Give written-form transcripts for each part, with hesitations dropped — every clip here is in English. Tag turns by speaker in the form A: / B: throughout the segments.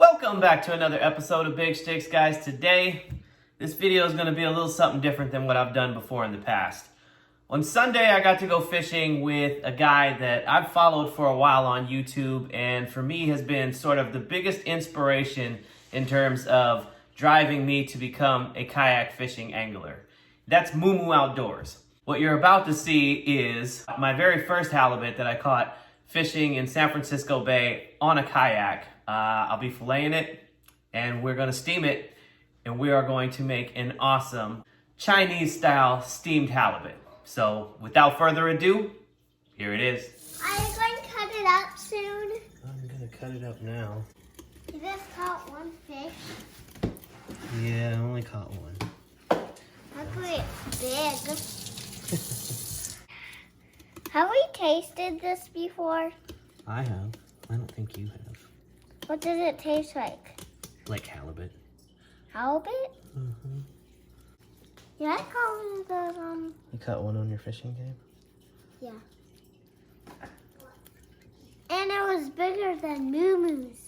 A: Welcome back to another episode of Big Shticks, guys. Today, this video is going to be a little something different than what I've done before in the past. On Sunday, I got to go fishing with a guy that I've followed for a while on YouTube, and for me has been sort of the biggest inspiration in terms of driving me to become a kayak fishing angler. That's Moo Moo Outdoors. What you're about to see is my very first halibut that I caught fishing in San Francisco Bay on a kayak. I'll be filleting it, and we're gonna steam it, and we are going to make an awesome Chinese-style steamed halibut. So, without further ado, here it is.
B: Are you going to cut it up soon?
A: I'm gonna cut it up now.
B: You just caught one fish.
A: Yeah, I only caught one.
B: Look at it big. Have we tasted this before?
A: I have. I don't think you have.
B: What does it taste like?
A: Like halibut.
B: Halibut?
A: Mm-hmm.
B: Yeah, I caught the
A: You caught one on your fishing game?
B: Yeah. And it was bigger than Moo Moo's.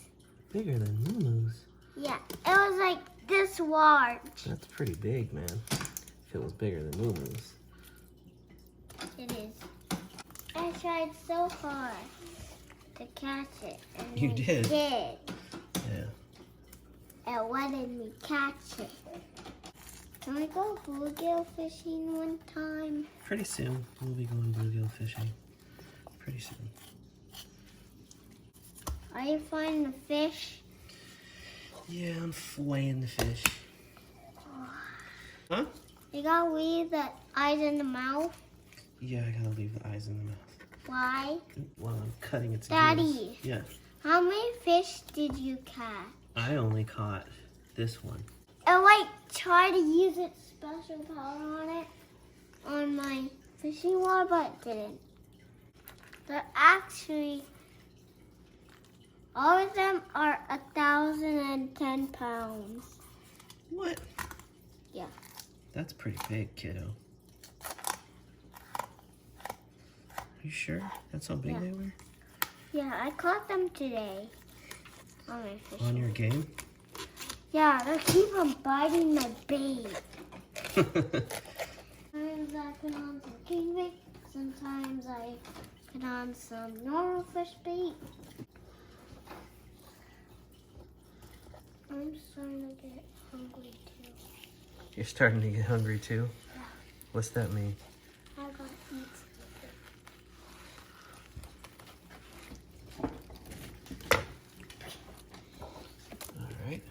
A: Bigger than Moo Moo's?
B: Yeah, it was like this large.
A: That's pretty big, man. If it was bigger than Moo Moo's.
B: It is. I tried so hard to catch it. And
A: You
B: I
A: did?
B: Yeah. It wanted me catch it. Can we go bluegill fishing one time?
A: Pretty soon, we'll be going bluegill fishing. Pretty soon.
B: Are you finding the fish?
A: Yeah, I'm filleting the fish. Huh?
B: You gotta leave the eyes in the mouth.
A: Yeah, I gotta leave the eyes in the mouth.
B: Why?
A: While I'm cutting its
B: Daddy.
A: gills. Yeah.
B: How many fish did you catch?
A: I only caught this one.
B: I like tried to use its special power on it on my fishing rod, but it didn't. They're actually all of them are 1,010 pounds.
A: What?
B: Yeah.
A: That's pretty big, kiddo. You sure? That's how big
B: Yeah.
A: they were?
B: Yeah, I caught them today on my fishing.
A: On your game?
B: Yeah, they keep on biting my bait. Sometimes I put on some king bait. Sometimes I put on some normal fish bait. I'm starting to get hungry too.
A: You're starting to get hungry too?
B: Yeah.
A: What's that mean?
B: I gotta eat something.
A: All right.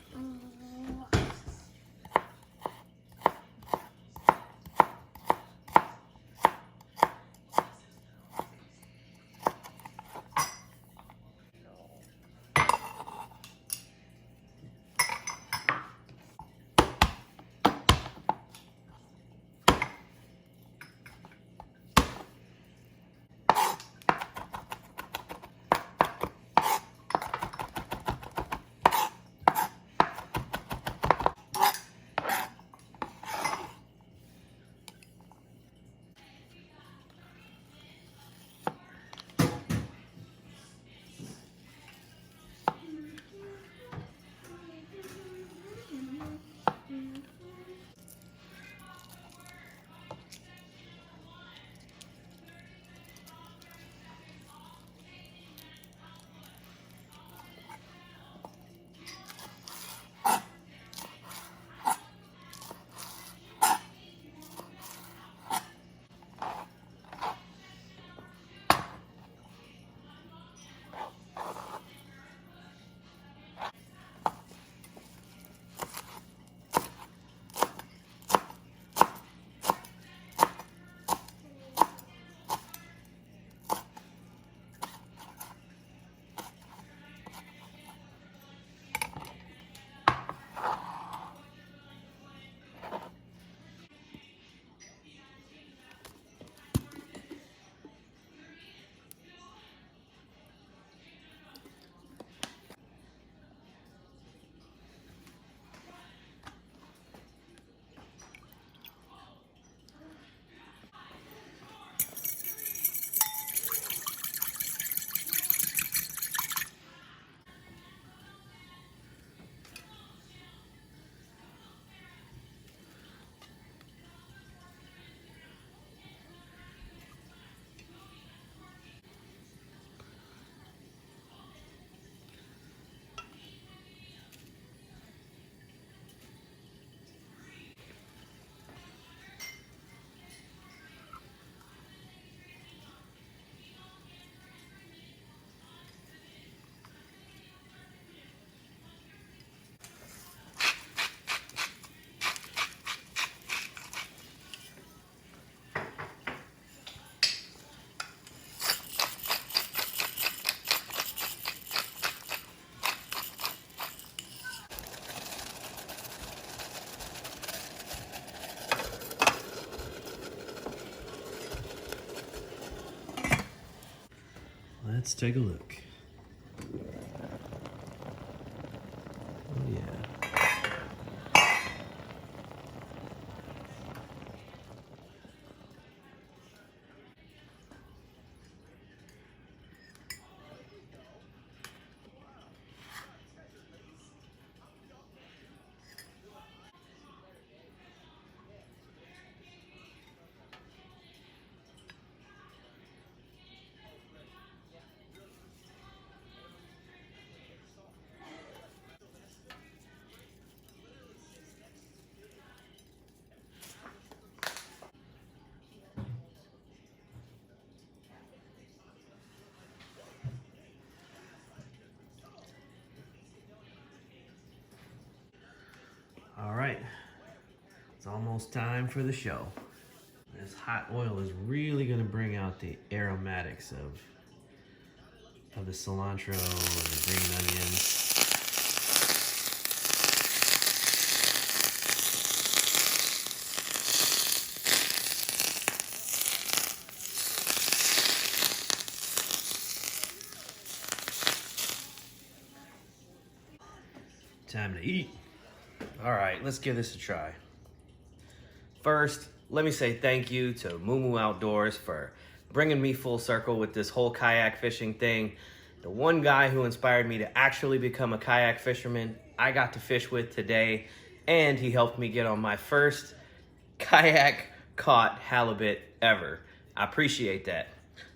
A: Let's take a look. Oh yeah. All right, it's almost time for the show. This hot oil is really gonna bring out the aromatics of the cilantro and the green onions. Time to eat. All right, let's give this a try. First, let me say thank you to Moo Moo Outdoors for bringing me full circle with this whole kayak fishing thing. The one guy who inspired me to actually become a kayak fisherman, I got to fish with today, and he helped me get on my first kayak caught halibut ever. I appreciate that.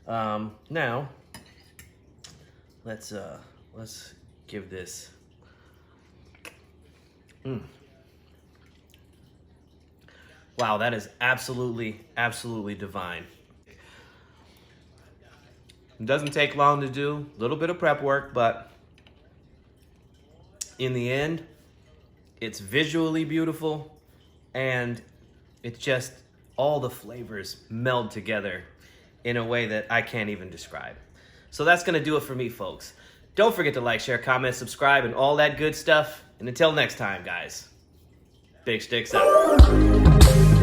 A: Now, let's give this. Wow, that is absolutely, absolutely divine. It doesn't take long to do, a little bit of prep work, but in the end, it's visually beautiful, and it's just all the flavors meld together in a way that I can't even describe. So that's gonna do it for me, folks. Don't forget to like, share, comment, subscribe, and all that good stuff. And until next time, guys, Big Shticks out.